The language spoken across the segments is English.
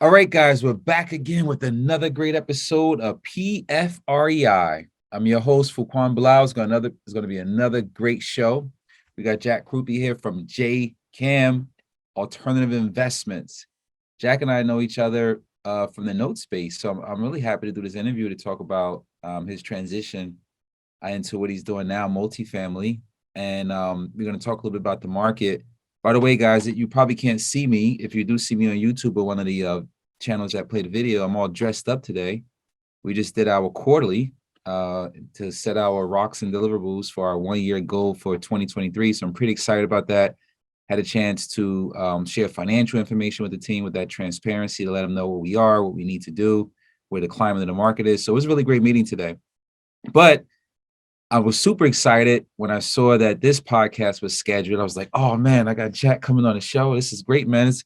All right, guys, we're back again with another great episode of PFREI. I'm your host, Fuquan. Bilal. It's going to be another great show. We got Jack Krupey here from JKAM Alternative Investments. Jack and I know each other from the note space, so I'm really happy to do this interview to talk about his transition into what he's doing now, multifamily. And we're going to talk a little bit about the market. By the way, guys, you probably can't see me. If you do see me on YouTube or one of the channels that play the video, I'm all dressed up today. We just did our quarterly to set our rocks and deliverables for our 1-year goal for 2023. So I'm pretty excited about that. Had a chance to share financial information with the team with that transparency to let them know where we are, what we need to do, where the climate of the market is. So it was a really great meeting today. But I was super excited when I saw that this podcast was scheduled. I was like, oh man, I got Jack coming on the show. This is great, man. It's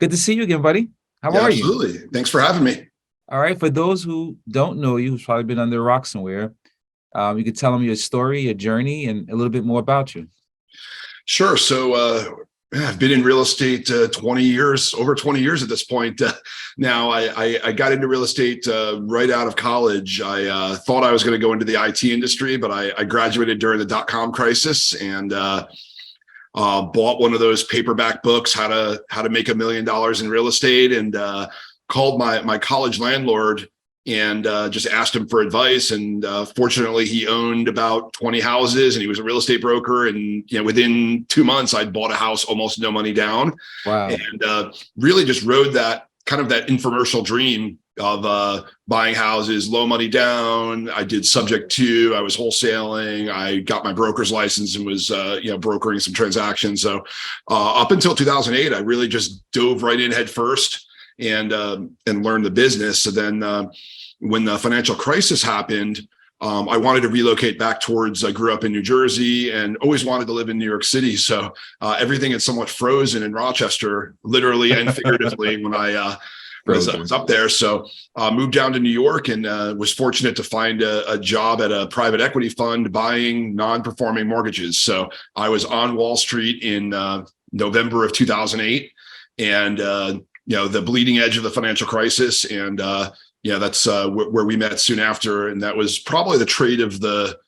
good to see you again, buddy. How are you? Absolutely. Thanks for having me. All right. For those who don't know you, who's probably been under a rock somewhere, you could tell them your story, your journey, and a little bit more about you. Sure. So I've been in real estate 20 years, over 20 years at this point. Now, I got into real estate right out of college. I thought I was going to go into the IT industry, but I graduated during the dot-com crisis and bought one of those paperback books, How to Make $1 Million in Real Estate, and called my college landlord and just asked him for advice. And fortunately, he owned about 20 houses and he was a real estate broker. And within 2 months, I'd bought a house, almost no money down. Wow. And really just rode that kind of that infomercial dream of buying houses, low money down. I did subject to, I was wholesaling. I got my broker's license and was, brokering some transactions. So up until 2008, I really just dove right in head first and learned the business. So then when the financial crisis happened, I wanted to relocate back towards, I grew up in New Jersey and always wanted to live in New York City. So everything had somewhat frozen in Rochester, literally and figuratively, when I was up there. So moved down to New York and was fortunate to find a job at a private equity fund buying non-performing mortgages. So I was on Wall Street in November of 2008 and, the bleeding edge of the financial crisis. And that's where we met soon after. And that was probably the trade of the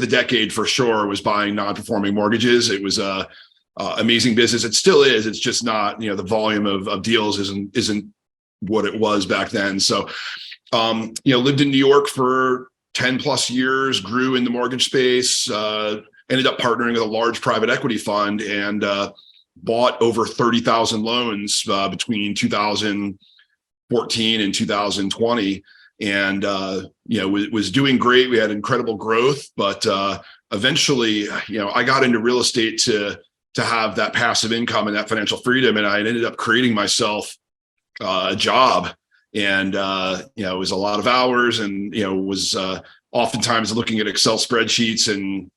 decade for sure, was buying non-performing mortgages. It was a amazing business. It still is. It's just not, the volume of deals isn't what it was back then. So, lived in New York for 10 plus years, grew in the mortgage space, ended up partnering with a large private equity fund and bought over 30,000 loans between 2014 and 2020. And, was doing great. We had incredible growth, but eventually, I got into real estate to have that passive income and that financial freedom. And I ended up creating myself a job and, it was a lot of hours and, was oftentimes looking at Excel spreadsheets and,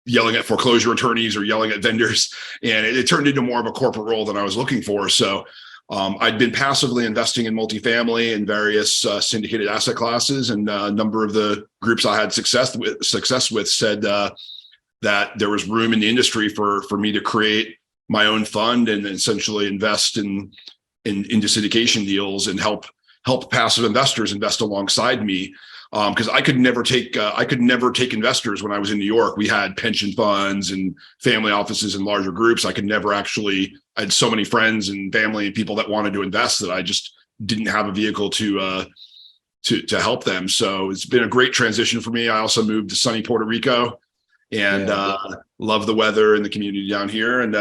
yelling at foreclosure attorneys or yelling at vendors. And it turned into more of a corporate role than I was looking for. So I'd been passively investing in multifamily and various syndicated asset classes. And a number of the groups I had success with said that there was room in the industry for me to create my own fund and essentially invest into syndication deals and help passive investors invest alongside me. Because I could never take investors when I was in New York. We had pension funds and family offices and larger groups. I had so many friends and family and people that wanted to invest that I just didn't have a vehicle to help them. So it's been a great transition for me. I also moved to sunny Puerto Rico and love the weather and the community down here. And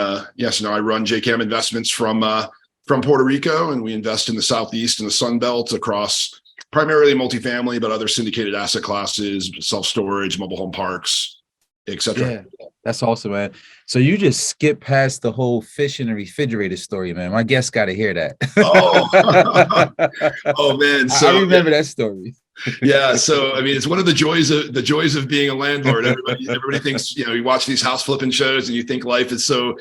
so now I run JKAM Investments from Puerto Rico, and we invest in the Southeast and the Sun Belt across primarily multifamily, but other syndicated asset classes, self-storage, mobile home parks, etc. Yeah, that's awesome, man. So you just skipped past the whole fish in the refrigerator story, man. My guests got to hear that. Oh man. So I remember that story. Yeah. So, I mean, it's one of the joys of being a landlord. Everybody thinks, you watch these house flipping shows and you think life is so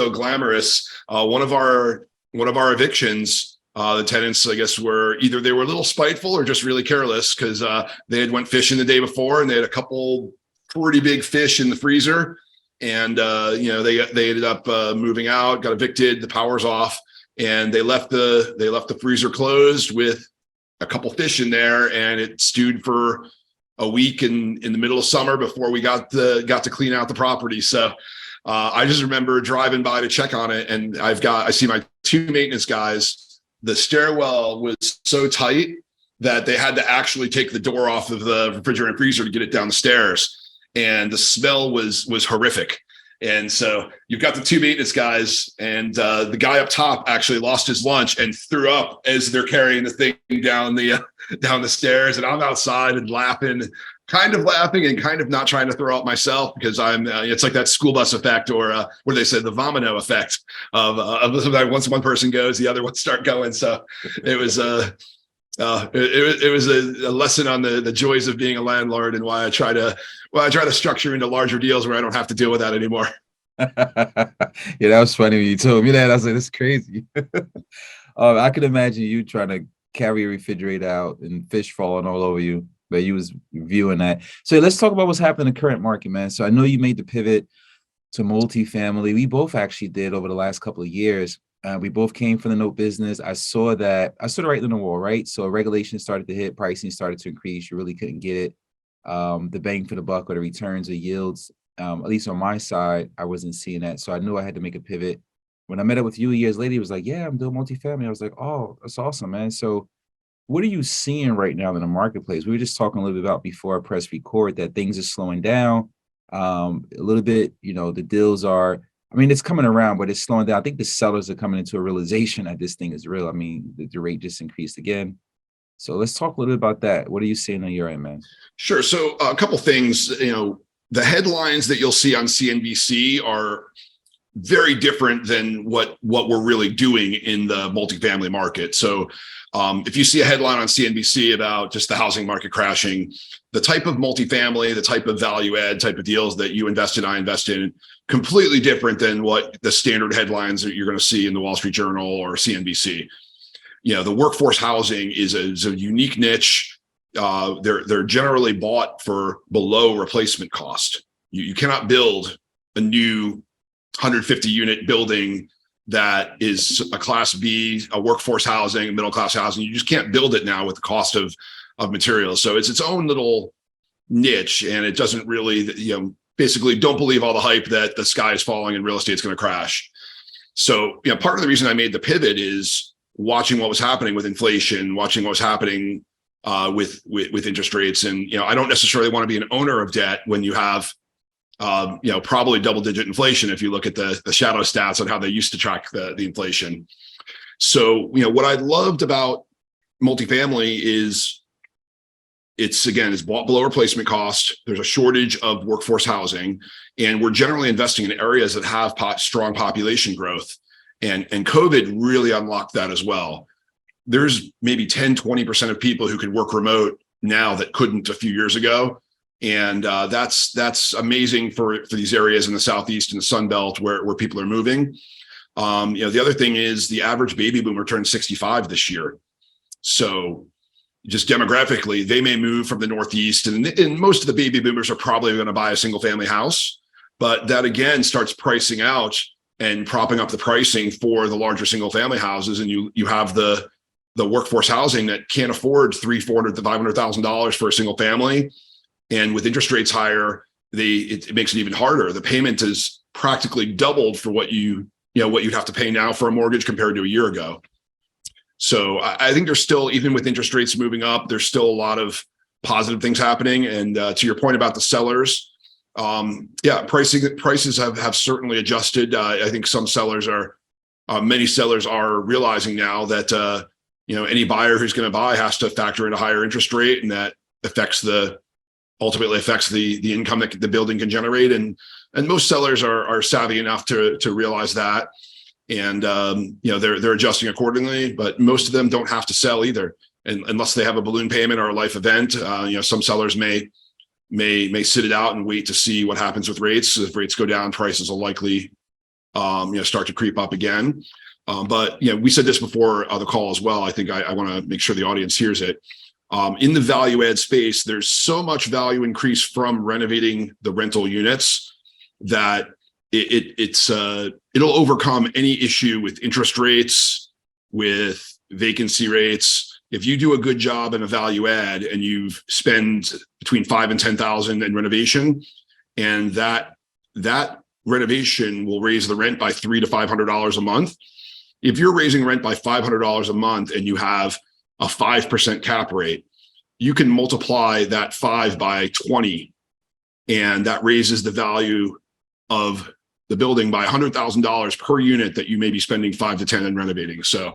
glamorous. One of our evictions, the tenants, I guess, were either they were a little spiteful or just really careless because they had went fishing the day before and they had a couple pretty big fish in the freezer, and they ended up moving out, got evicted, the power's off, and they left the freezer closed with a couple fish in there, and it stewed for a week in the middle of summer before we got to clean out the property. So I just remember driving by to check on it, and I see my two maintenance guys. The stairwell was so tight that they had to actually take the door off of the refrigerator and freezer to get it down the stairs, and the smell was horrific. And so you've got the two maintenance guys, and the guy up top actually lost his lunch and threw up as they're carrying the thing down the stairs. And I'm outside and laughing and kind of not trying to throw up myself, because I'm it's like that school bus effect, or what they said, the vomino effect of once one person goes, the other ones start going. So it was it was a lesson on the joys of being a landlord, and why I try to structure into larger deals where I don't have to deal with that anymore. Yeah, that was funny when you told me that. I was like, that's crazy. I could imagine you trying to carry a refrigerator out and fish falling all over you, but you was viewing that. So let's talk about what's happening in the current market, man. So I know you made the pivot to multifamily. We both actually did over the last couple of years. We both came from the note business. I saw it right in the wall, right? So regulations started to hit, pricing started to increase. You really couldn't get it. The bang for the buck, or the returns or yields, at least on my side, I wasn't seeing that. So I knew I had to make a pivot. When I met up with you years later, he was like, yeah, I'm doing multifamily. I was like, oh, that's awesome, man. So what are you seeing right now in the marketplace? We were just talking a little bit about before I press record that things are slowing down a little bit. The deals are, it's coming around, but it's slowing down. I think the sellers are coming into a realization that this thing is real. The rate just increased again. So let's talk a little bit about that. What are you seeing on your end, man? Sure. So a couple things, the headlines that you'll see on CNBC are very different than what we're really doing in the multifamily market. So if you see a headline on CNBC about just the housing market crashing, the type of multifamily, the type of value add type of deals that you invest in, I invest in, completely different than what the standard headlines that you're going to see in the Wall Street Journal or CNBC. The workforce housing is a unique niche. They're generally bought for below replacement cost. You cannot build a new 150 unit building that is a class B, a workforce housing, middle class housing. You just can't build it now with the cost of materials. So it's its own little niche, and it doesn't really, basically don't believe all the hype that the sky is falling and real estate's going to crash. So, part of the reason I made the pivot is watching what was happening with inflation, watching what was happening with interest rates. And, I don't necessarily want to be an owner of debt when you have, probably double-digit inflation if you look at the shadow stats on how they used to track the inflation. So, what I loved about multifamily is it's bought below replacement cost. There's a shortage of workforce housing, and we're generally investing in areas that have strong population growth. And COVID really unlocked that as well. There's maybe 10, 20% of people who can work remote now that couldn't a few years ago. And that's amazing for these areas in the Southeast and the Sun Belt where people are moving. The other thing is the average baby boomer turned 65 this year. So just demographically, they may move from the Northeast, and most of the baby boomers are probably going to buy a single family house. But that again starts pricing out and propping up the pricing for the larger single family houses. And you have the workforce housing that can't afford $300,000, $400,000 to $500,000 for a single family. And with interest rates higher, it makes it even harder. The payment is practically doubled for what you'd have to pay now for a mortgage compared to a year ago. So I think there's still, even with interest rates moving up, there's still a lot of positive things happening. And to your point about the sellers, prices have certainly adjusted. I think many sellers are realizing now that any buyer who's going to buy has to factor in a higher interest rate, and that ultimately affects the income that the building can generate. And most sellers are savvy enough to realize that. And, they're adjusting accordingly, but most of them don't have to sell either. And unless they have a balloon payment or a life event, some sellers may sit it out and wait to see what happens with rates. If rates go down, prices will likely, start to creep up again. But we said this before the call as well. I think I want to make sure the audience hears it. In the value add space, there's so much value increase from renovating the rental units that it'll overcome any issue with interest rates, with vacancy rates. If you do a good job in a value add and you've spent between 5 and 10,000 in renovation, and that renovation will raise the rent by $300 to $500 a month. If you're raising rent by $500 a month and you have a 5% cap rate, you can multiply that 5 by 20, and that raises the value of the building by $100,000 per unit that you may be spending 5 to 10 in renovating. So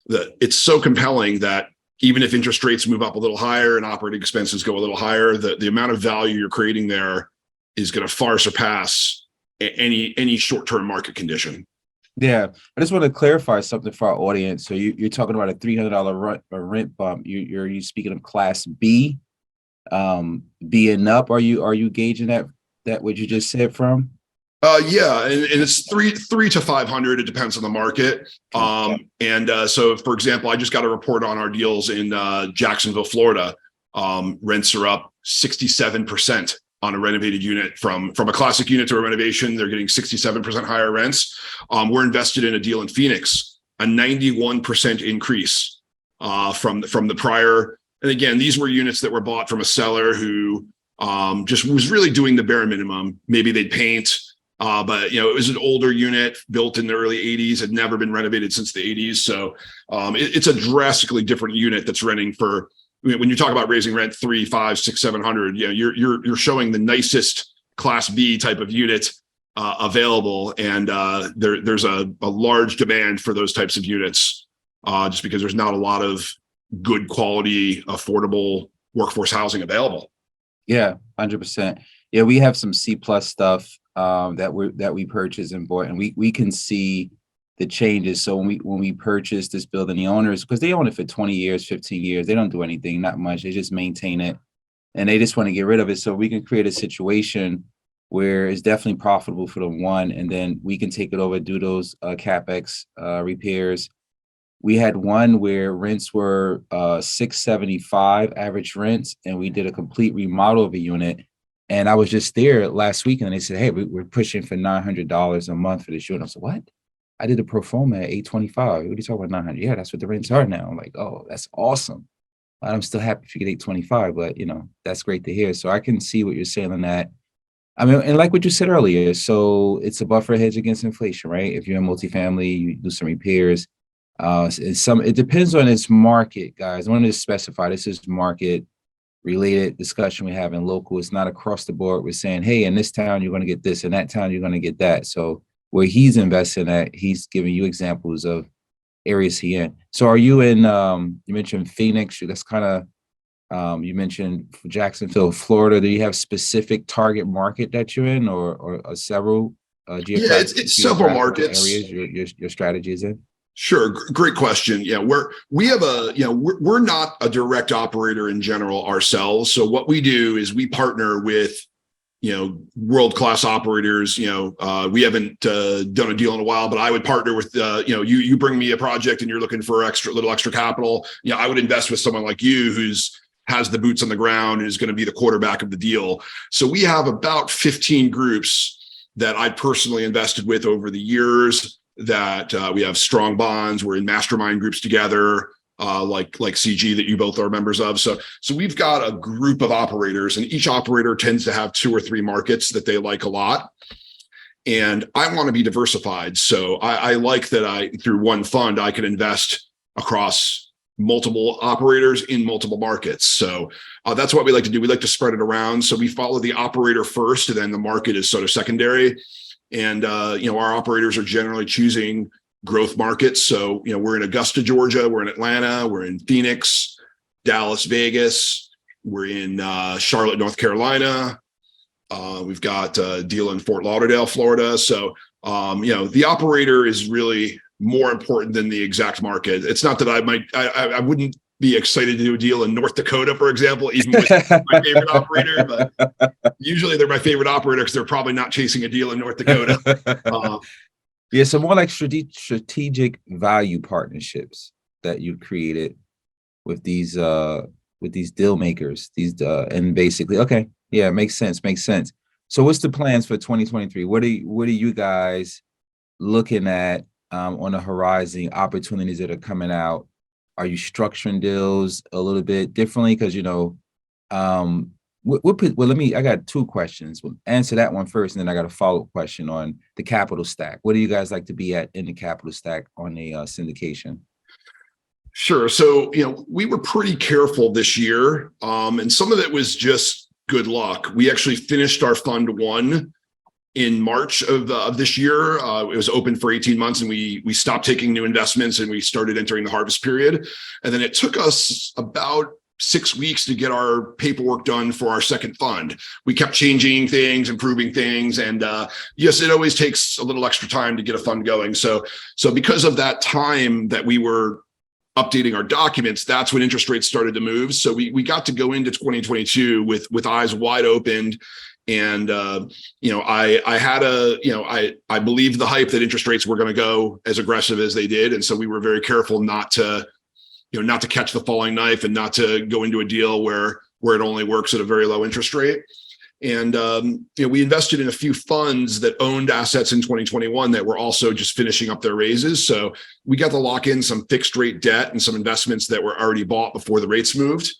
it's so compelling that even if interest rates move up a little higher and operating expenses go a little higher, the amount of value you're creating there is going to far surpass any short-term market condition. Yeah, I just want to clarify something for our audience. So you're talking about a $300 rent bump. You're speaking of Class B, B and up. Are you gauging that what you just said from? Yeah, and it's three to 500. It depends on the market. So, for example, I just got a report on our deals in Jacksonville, Florida. Rents are up 67% on a renovated unit from a classic unit to a renovation. They're getting 67% higher rents. We're invested in a deal in Phoenix, a 91% increase from the prior. And again, these were units that were bought from a seller who just was really doing the bare minimum. Maybe they'd paint, but it was an older unit built in the early 80s, had never been renovated since the 80s. So it's a drastically different unit that's renting for. When you talk about raising rent 3, 5, 6, 700, you're showing the nicest Class B type of unit available, and there's a large demand for those types of units, just because there's not a lot of good quality, affordable workforce housing available. Yeah, 100%. Yeah, we have some C plus stuff that we purchased and bought, and we can see the changes. So when we purchased this building, the owners, because they own it for 20 years, 15 years, they don't do anything, not much. They just maintain it, and they just want to get rid of it. So we can create a situation where it's definitely profitable for the one, and then we can take it over, do those CapEx repairs. We had one where rents were $675 average rents, and we did a complete remodel of a unit. And I was just there last week, and they said, "Hey, we're pushing for $900 a month for this unit." I said, "What?" I did a pro forma at $825. What are you talking about 900? Yeah, that's what the rents are now. I'm like, oh, that's awesome. I'm still happy if you get 825, but that's great to hear. So I can see what you're saying on that. I mean, and like what you said earlier, so it's a buffer hedge against inflation, right? If you're in multifamily, you do some repairs. It depends on its market, guys. I want to specify this is market related discussion we have in local. It's not across the board. We're saying, hey, in this town, you're going to get this, in that town, you're going to get that. So where he's investing at, he's giving you examples of areas he in. So are you in, you mentioned Phoenix, that's kind of, you mentioned Jacksonville, Florida. Do you have specific target market that you're in or several geographic it's several markets areas your strategy is in? Sure. Great question. Yeah, we're not a direct operator in general ourselves. So what we do is we partner with world-class operators. We haven't done a deal in a while, but I would partner with, you bring me a project and you're looking for little extra capital. I would invest with someone like you has the boots on the ground and is going to be the quarterback of the deal. So we have about 15 groups that I personally invested with over the years that we have strong bonds. We're in mastermind groups together. Like CG that you both are members of. So we've got a group of operators, and each operator tends to have 2 or 3 markets that they like a lot. And I want to be diversified. So I like that through one fund, I can invest across multiple operators in multiple markets. So that's what we like to do. We like to spread it around. So we follow the operator first, and then the market is sort of secondary. And, our operators are generally choosing growth markets. So, we're in Augusta, Georgia, we're in Atlanta, we're in Phoenix, Dallas, Vegas, we're in Charlotte, North Carolina. We've got a deal in Fort Lauderdale, Florida. So, the operator is really more important than the exact market. It's not that I wouldn't be excited to do a deal in North Dakota, for example, even with my favorite operator, but usually they're my favorite operator because they're probably not chasing a deal in North Dakota. Yeah, so more like strategic value partnerships that you created with these deal makers. And basically, okay, yeah, makes sense. So what's the plans for 2023? What are you guys looking at on the horizon, opportunities that are coming out? Are you structuring deals a little bit differently? Because, I got two questions. We'll answer that one first, and then I got a follow-up question on the capital stack. What do you guys like to be at in the capital stack on the syndication? Sure. So, we were pretty careful this year. And some of it was just good luck. We actually finished our fund one in March of this year. It was open for 18 months and we stopped taking new investments and we started entering the harvest period. And then it took us about 6 weeks to get our paperwork done for our second fund. We kept changing things, improving things. And yes, it always takes a little extra time to get a fund going. So because of that time that we were updating our documents, that's when interest rates started to move. So we got to go into 2022 with eyes wide open. And, I believed the hype that interest rates were going to go as aggressive as they did. And so we were very careful not to catch the falling knife and not to go into a deal where it only works at a very low interest rate. And, we invested in a few funds that owned assets in 2021 that were also just finishing up their raises. So we got to lock in some fixed rate debt and some investments that were already bought before the rates moved.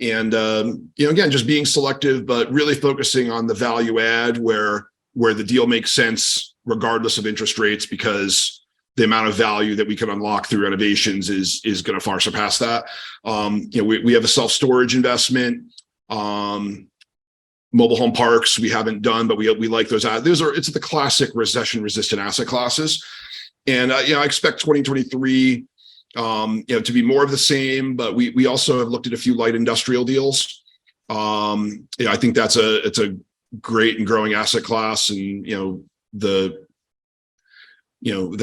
And, again, just being selective, but really focusing on the value add where the deal makes sense, regardless of interest rates, because the amount of value that we can unlock through renovations is going to far surpass that. We have a self-storage investment, mobile home parks we haven't done, but we like those. It's the classic recession resistant asset classes. And, I expect 2023, to be more of the same, but we also have looked at a few light industrial deals. I think it's a great and growing asset class. And, the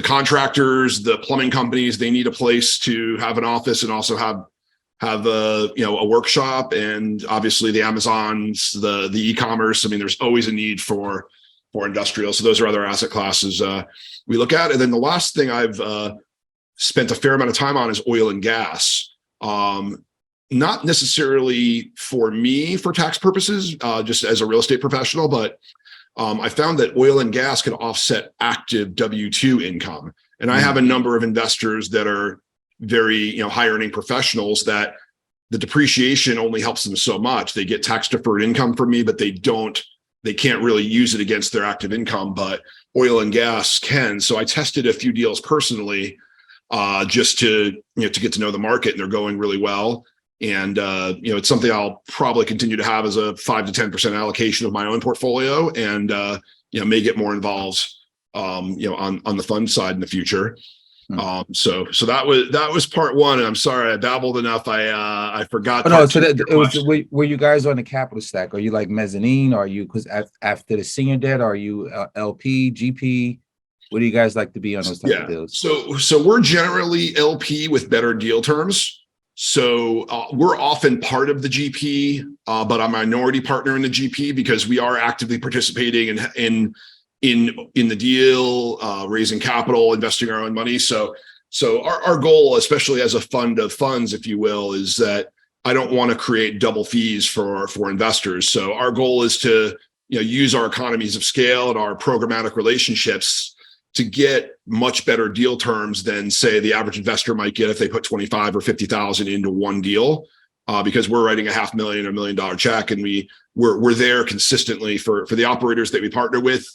contractors, the plumbing companies, they need a place to have an office and also have a workshop. And obviously the Amazons, the e-commerce, there's always a need for industrial. So those are other asset classes we look at. And then the last thing I've spent a fair amount of time on is oil and gas. Not necessarily for me for tax purposes, just as a real estate professional, but I found that oil and gas can offset active W-2 income. And I have a number of investors that are very, high earning professionals that the depreciation only helps them so much. They get tax deferred income from me, but they can't really use it against their active income, but oil and gas can. So I tested a few deals personally, just to get to know the market, and they're going really well. And it's something I'll probably continue to have as a 5 to 10% allocation of my own portfolio, and may get more involved on the fund side in the future. So that was part one, and I'm sorry I babbled enough. I forgot. Oh, no, so were you guys on the capital stack? Are you like mezzanine? Are you, because after the senior debt, are you LP, GP? What do you guys like to be on those type of deals? So we're generally LP with better deal terms. So we're often part of the GP, but I'm a minority partner in the GP because we are actively participating in the deal, raising capital, investing our own money. So our goal, especially as a fund of funds, if you will, is that I don't want to create double fees for investors. So our goal is to use our economies of scale and our programmatic relationships to get much better deal terms than, say, the average investor might get if they put 25 or 50,000 into one deal, because we're writing $500,000 or $1 million check, and we're there consistently for the operators that we partner with.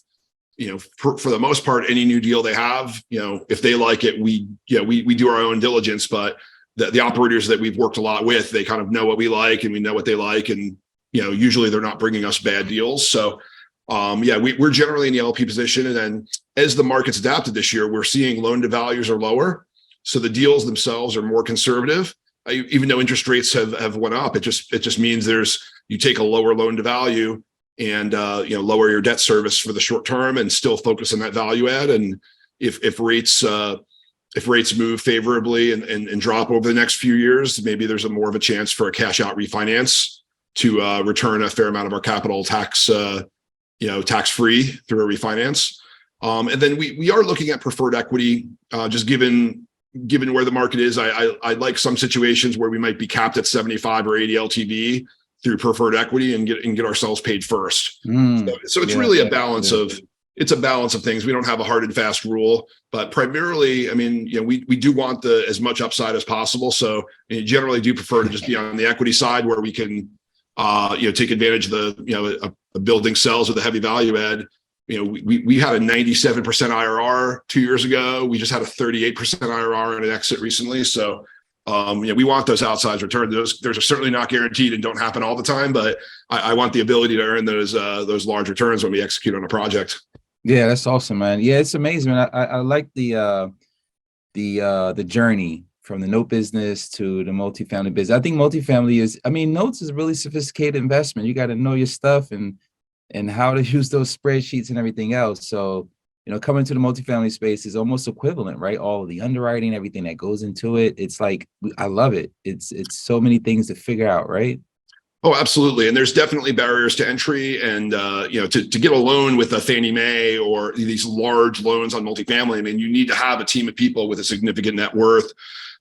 For the most part, any new deal they have, if they like it, we do our own diligence, but the operators that we've worked a lot with, they kind of know what we like and we know what they like, and usually they're not bringing us bad deals. So we're generally in the LP position. And then as the market's adapted this year, we're seeing loan to values are lower. So the deals themselves are more conservative. Even though interest rates have went up, it just means you take a lower loan to value and lower your debt service for the short term and still focus on that value add. And if rates move favorably and drop over the next few years, maybe there's more of a chance for a cash out refinance to return a fair amount of our capital tax-free through a refinance. And then we are looking at preferred equity, just given where the market is. I like some situations where we might be capped at 75 or 80 LTV through preferred equity and get ourselves paid first. So it's really a balance of it's a balance of things. We don't have a hard and fast rule, but primarily, I mean, we do want as much upside as possible. So generally do prefer to just be on the equity side where we can, take advantage of a building sells with a heavy value add. We had a 97% IRR 2 years ago. We just had a 38% IRR in an exit recently. So, we want those outsized returns. Those are certainly not guaranteed and don't happen all the time, but I want the ability to earn those large returns when we execute on a project. Yeah, that's awesome, man. Yeah, it's amazing, man. I like the journey from the note business to the multifamily business. I think multifamily notes is a really sophisticated investment. You got to know your stuff and how to use those spreadsheets and everything else. So, coming to the multifamily space is almost equivalent, right? All of the underwriting, everything that goes into it. It's like, I love it. It's so many things to figure out, right? Oh, absolutely. And there's definitely barriers to entry. And, to get a loan with a Fannie Mae or these large loans on multifamily, I mean, you need to have a team of people with a significant net worth.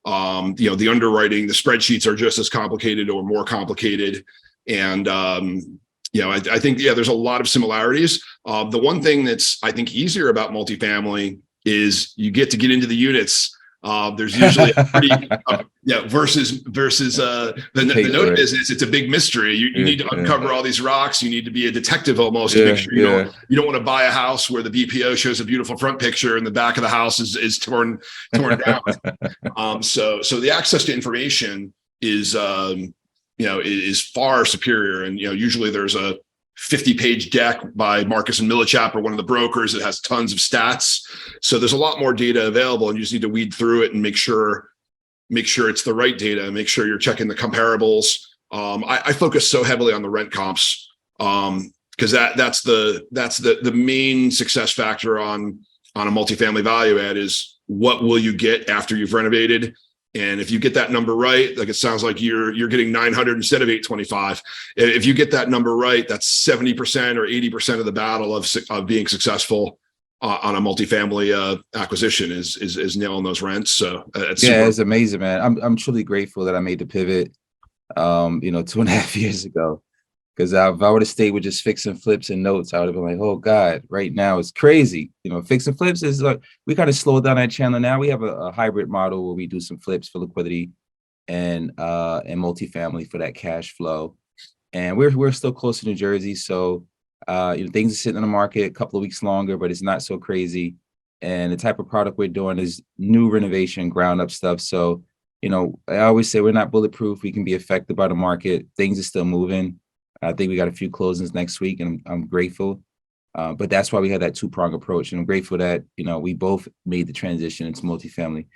The underwriting, the spreadsheets are just as complicated or more complicated. And, I think, there's a lot of similarities. The one thing that's, I think, easier about multifamily is you get into the units. There's usually a pretty, versus the note business. It's a big mystery. You need to uncover all these rocks. You need to be a detective almost to make sure you don't want to buy a house where the BPO shows a beautiful front picture and the back of the house is torn down. So the access to information is far superior. And, usually there's a 50-page deck by Marcus and Millichap or one of the brokers that has tons of stats. So there's a lot more data available, and you just need to weed through it and make sure it's the right data, make sure you're checking the comparables. I focus so heavily on the rent comps because that's the main success factor on a multifamily value add is what will you get after you've renovated. And if you get that number right, like it sounds like you're getting 900 instead of 825. If you get that number right, that's 70% or 80% of the battle of being successful on a multifamily acquisition is nailing those rents. So it's amazing, man. I'm truly grateful that I made the pivot, 2.5 years ago. Because if I would have stayed with just fix and flips and notes, I would have been like, oh God, right now it's crazy. Fix and flips is like, we kind of slowed down that channel. Now we have a hybrid model where we do some flips for liquidity and multifamily for that cash flow. And we're still close to New Jersey. So, things are sitting in the market a couple of weeks longer, but it's not so crazy. And the type of product we're doing is new renovation, ground up stuff. So, I always say we're not bulletproof. We can be affected by the market. Things are still moving. I think we got a few closings next week, and I'm grateful. But that's why we had that two-pronged approach. And I'm grateful that, we both made the transition into multifamily.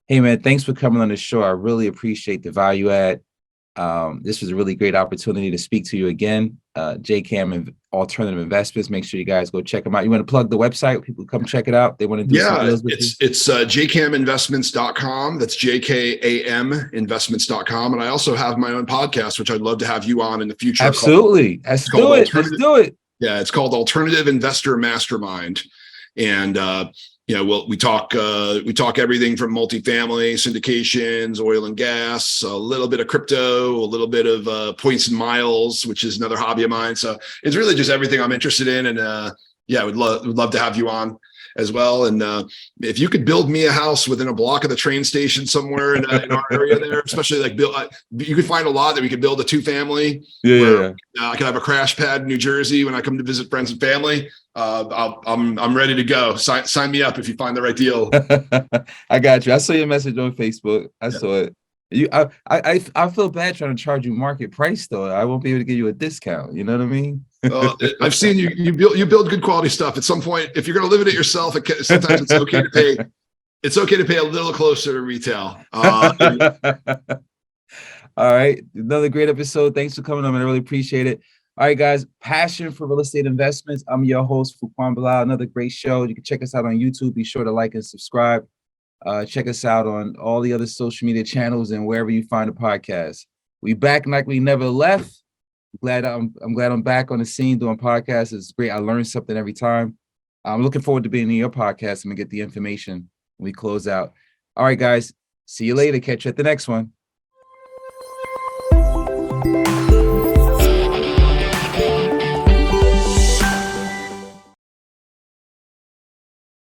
Hey, man, thanks for coming on the show. I really appreciate the value add. This was a really great opportunity to speak to you again. JKAM Alternative Investments. Make sure you guys go check them out. You want to plug the website? People come check it out. They want to do some deals with you? It's JKAMinvestments.com. That's JKAM Investments.com. And I also have my own podcast, which I'd love to have you on in the future. Absolutely. Let's do it. Yeah, it's called Alternative Investor Mastermind. And we talk everything from multifamily, syndications, oil and gas, a little bit of crypto, a little bit of points and miles, which is another hobby of mine. So it's really just everything I'm interested in. And I would love to have you on as well. And if you could build me a house within a block of the train station somewhere in our area there, especially like you could find a lot that we could build a 2-family. I could have a crash pad in New Jersey when I come to visit friends and family. I'm ready to go. Sign me up if you find the right deal. I got you. I saw your message on Facebook. I saw it. I feel bad trying to charge you market price though. I won't be able to give you a discount. You know what I mean? I've seen you build good quality stuff. At some point, if you're going to live in it yourself, sometimes it's okay to pay. It's okay to pay a little closer to retail. All right, another great episode. Thanks for coming on. I really appreciate it. All right, guys. Passion for real estate investments. I'm your host, Fuquan Bilal. Another great show. You can check us out on YouTube. Be sure to like and subscribe. Check us out on all the other social media channels and wherever you find a podcast. We back like we never left. I'm glad I'm back on the scene doing podcasts. It's great. I learn something every time. I'm looking forward to being in your podcast and we get the information when we close out. All right, guys. See you later. Catch you at the next one.